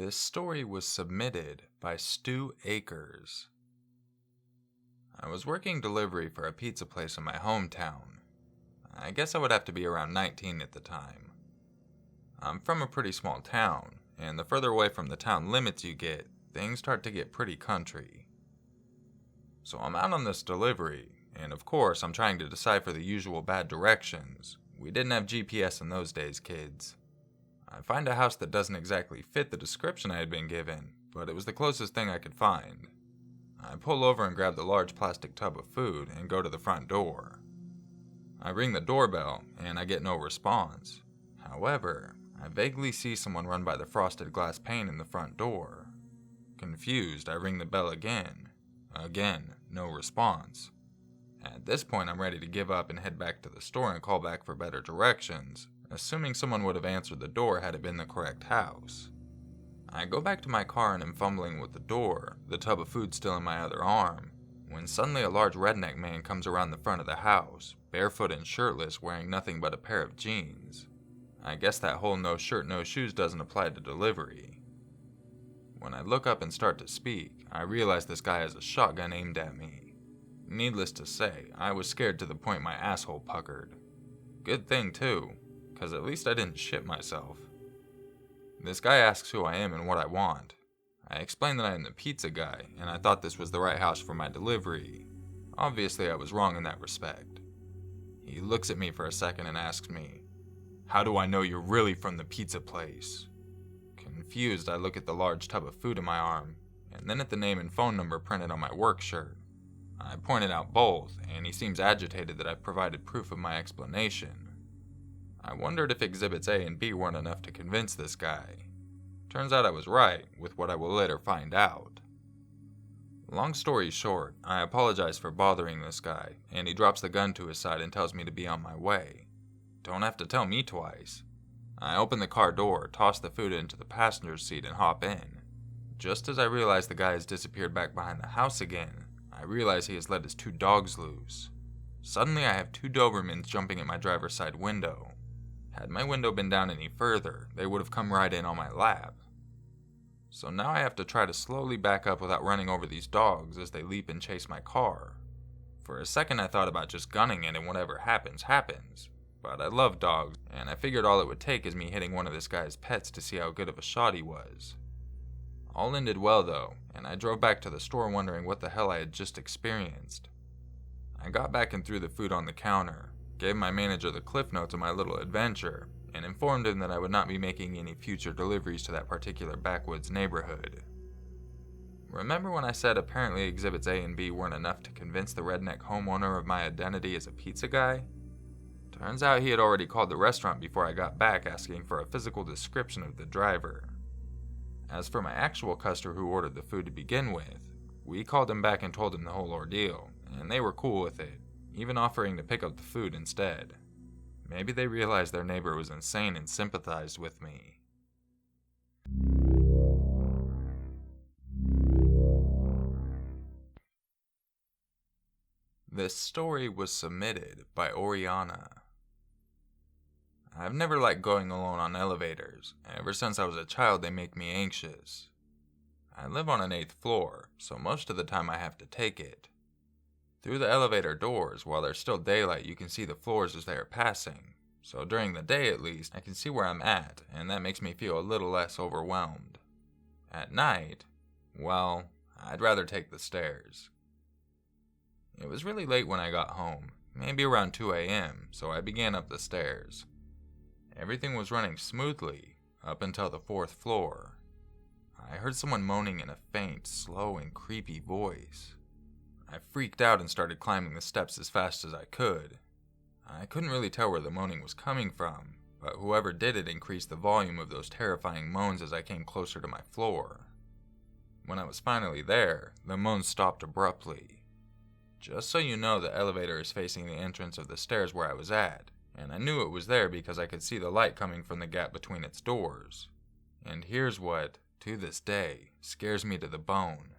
This story was submitted by Akers. I was working delivery for a pizza place in my hometown. I guess I would have to be around 19 at the time. I'm from a pretty small town, and the further away from the town limits you get, things start to get pretty country. So I'm out on this delivery, and of course I'm trying to decipher the usual bad directions. We didn't have GPS in those days, kids. I find a house that doesn't exactly fit the description I had been given, but it was the closest thing I could find. I pull over and grab the large plastic tub of food and go to the front door. I ring the doorbell, and I get no response. However, I vaguely see someone run by the frosted glass pane in the front door. Confused, I ring the bell again. Again, no response. At this point, I'm ready to give up and head back to the store and call back for better directions, assuming someone would have answered the door had it been the correct house. I go back to my car and am fumbling with the door, the tub of food still in my other arm, when suddenly a large redneck man comes around the front of the house, barefoot and shirtless, wearing nothing but a pair of jeans. I guess that whole no shirt, no shoes doesn't apply to delivery. When I look up and start to speak, I realize this guy has a shotgun aimed at me. Needless to say, I was scared to the point my asshole puckered. Good thing too, because at least I didn't shit myself. This guy asks who I am and what I want. I explain that I am the pizza guy, and I thought this was the right house for my delivery. Obviously, I was wrong in that respect. He looks at me for a second and asks me, "How do I know you're really from the pizza place?" Confused, I look at the large tub of food in my arm, and then at the name and phone number printed on my work shirt. I pointed out both, and he seems agitated that I've provided proof of my explanation. I wondered if Exhibits A and B weren't enough to convince this guy. Turns out I was right, with what I will later find out. Long story short, I apologize for bothering this guy, and he drops the gun to his side and tells me to be on my way. Don't have to tell me twice. I open the car door, toss the food into the passenger seat, and hop in. Just as I realize the guy has disappeared back behind the house again, I realize he has let his 2 dogs loose. Suddenly I have 2 Dobermans jumping at my driver's side window. Had my window been down any further, they would have come right in on my lap. So now I have to try to slowly back up without running over these dogs as they leap and chase my car. For a second I thought about just gunning it and whatever happens, happens. But I love dogs, and I figured all it would take is me hitting one of this guy's pets to see how good of a shot he was. All ended well though, and I drove back to the store wondering what the hell I had just experienced. I got back and threw the food on the counter, gave my manager the cliff notes of my little adventure, and informed him that I would not be making any future deliveries to that particular backwoods neighborhood. Remember when I said apparently Exhibits A and B weren't enough to convince the redneck homeowner of my identity as a pizza guy? Turns out he had already called the restaurant before I got back asking for a physical description of the driver. As for my actual customer who ordered the food to begin with, we called him back and told him the whole ordeal, and they were cool with it, even offering to pick up the food instead. Maybe they realized their neighbor was insane and sympathized with me. This story was submitted by Oriana. I've never liked going alone on elevators. Ever since I was a child, they make me anxious. I live on an 8th floor, so most of the time I have to take it. Through the elevator doors, while there's still daylight, you can see the floors as they are passing. So during the day at least, I can see where I'm at, and that makes me feel a little less overwhelmed. At night, well, I'd rather take the stairs. It was really late when I got home, maybe around 2 a.m., so I began up the stairs. Everything was running smoothly, up until the 4th floor. I heard someone moaning in a faint, slow, and creepy voice. I freaked out and started climbing the steps as fast as I could. I couldn't really tell where the moaning was coming from, but whoever did it increased the volume of those terrifying moans as I came closer to my floor. When I was finally there, the moans stopped abruptly. Just so you know, the elevator is facing the entrance of the stairs where I was at, and I knew it was there because I could see the light coming from the gap between its doors. And here's what, to this day, scares me to the bone.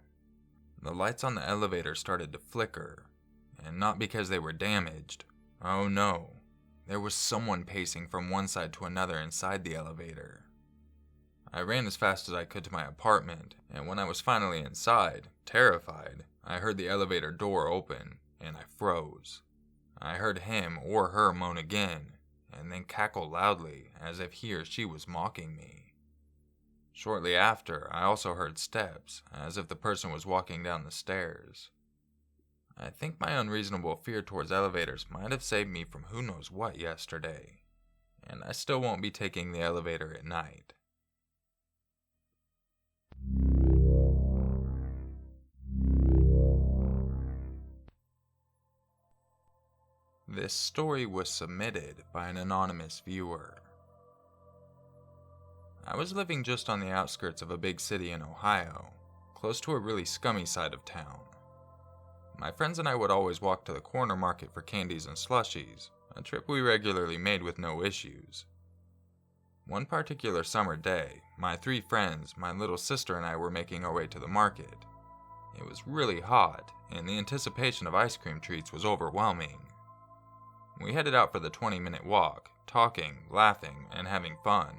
The lights on the elevator started to flicker, and not because they were damaged. Oh no, there was someone pacing from one side to another inside the elevator. I ran as fast as I could to my apartment, and when I was finally inside, terrified, I heard the elevator door open, and I froze. I heard him or her moan again, and then cackle loudly as if he or she was mocking me. Shortly after, I also heard steps, as if the person was walking down the stairs. I think my unreasonable fear towards elevators might have saved me from who knows what yesterday, and I still won't be taking the elevator at night. This story was submitted by an anonymous viewer. I was living just on the outskirts of a big city in Ohio, close to a really scummy side of town. My friends and I would always walk to the corner market for candies and slushies, a trip we regularly made with no issues. One particular summer day, my 3 friends, my little sister, and I were making our way to the market. It was really hot, and the anticipation of ice cream treats was overwhelming. We headed out for the 20-minute walk, talking, laughing, and having fun.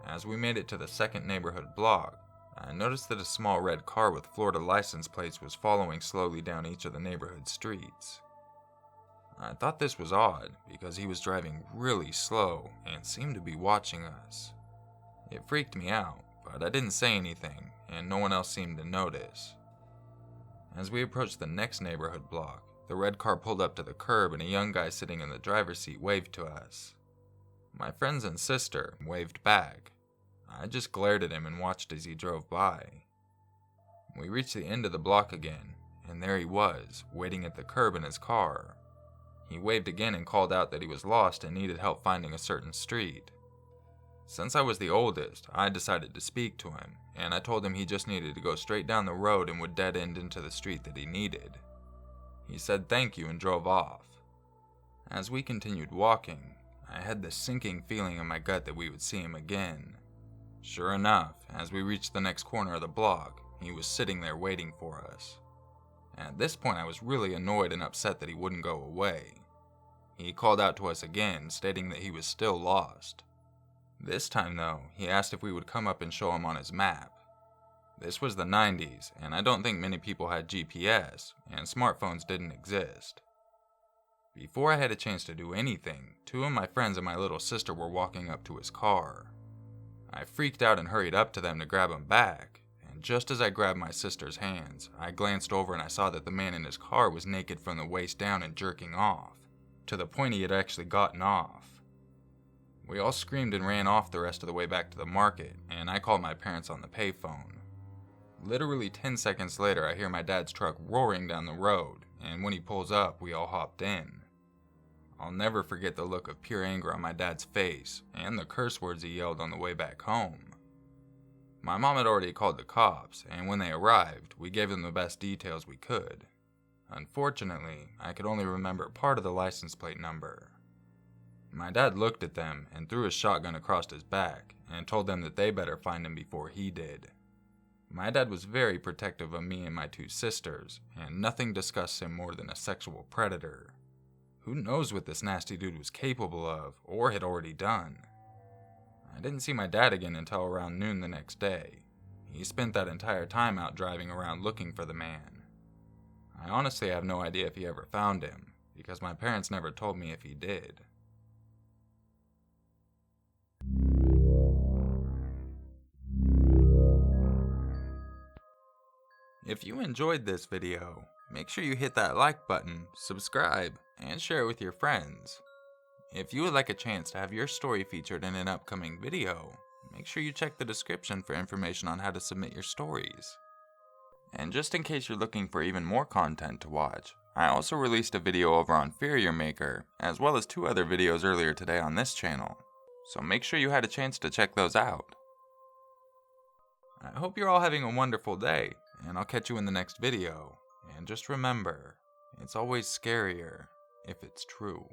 As we made it to the second neighborhood block, I noticed that a small red car with Florida license plates was following slowly down each of the neighborhood streets. I thought this was odd because he was driving really slow and seemed to be watching us. It freaked me out, but I didn't say anything, and no one else seemed to notice. As we approached the next neighborhood block, the red car pulled up to the curb and a young guy sitting in the driver's seat waved to us. My friends and sister waved back. I just glared at him and watched as he drove by. We reached the end of the block again, and there he was, waiting at the curb in his car. He waved again and called out that he was lost and needed help finding a certain street. Since I was the oldest, I decided to speak to him, and I told him he just needed to go straight down the road and would dead end into the street that he needed. He said thank you and drove off. As we continued walking, I had this sinking feeling in my gut that we would see him again. Sure enough, as we reached the next corner of the block, he was sitting there waiting for us. At this point, I was really annoyed and upset that he wouldn't go away. He called out to us again, stating that he was still lost. This time, though, he asked if we would come up and show him on his map. This was the 90s, and I don't think many people had GPS, and smartphones didn't exist. Before I had a chance to do anything, 2 of my friends and my little sister were walking up to his car. I freaked out and hurried up to them to grab him back, and just as I grabbed my sister's hands, I glanced over and I saw that the man in his car was naked from the waist down and jerking off, to the point he had actually gotten off. We all screamed and ran off the rest of the way back to the market, and I called my parents on the payphone. Literally 10 seconds later, I hear my dad's truck roaring down the road, and when he pulls up, we all hopped in. I'll never forget the look of pure anger on my dad's face, and the curse words he yelled on the way back home. My mom had already called the cops, and when they arrived, we gave them the best details we could. Unfortunately, I could only remember part of the license plate number. My dad looked at them and threw his shotgun across his back, and told them that they better find him before he did. My dad was very protective of me and my 2 sisters, and nothing disgusts him more than a sexual predator. Who knows what this nasty dude was capable of, or had already done. I didn't see my dad again until around noon the next day. He spent that entire time out driving around looking for the man. I honestly have no idea if he ever found him, because my parents never told me if he did. If you enjoyed this video, make sure you hit that like button, subscribe, and share it with your friends. If you would like a chance to have your story featured in an upcoming video, make sure you check the description for information on how to submit your stories. And just in case you're looking for even more content to watch, I also released a video over on Scarier Maker, as well as 2 other videos earlier today on this channel, so make sure you had a chance to check those out. I hope you're all having a wonderful day, and I'll catch you in the next video. And just remember, it's always scarier if it's true.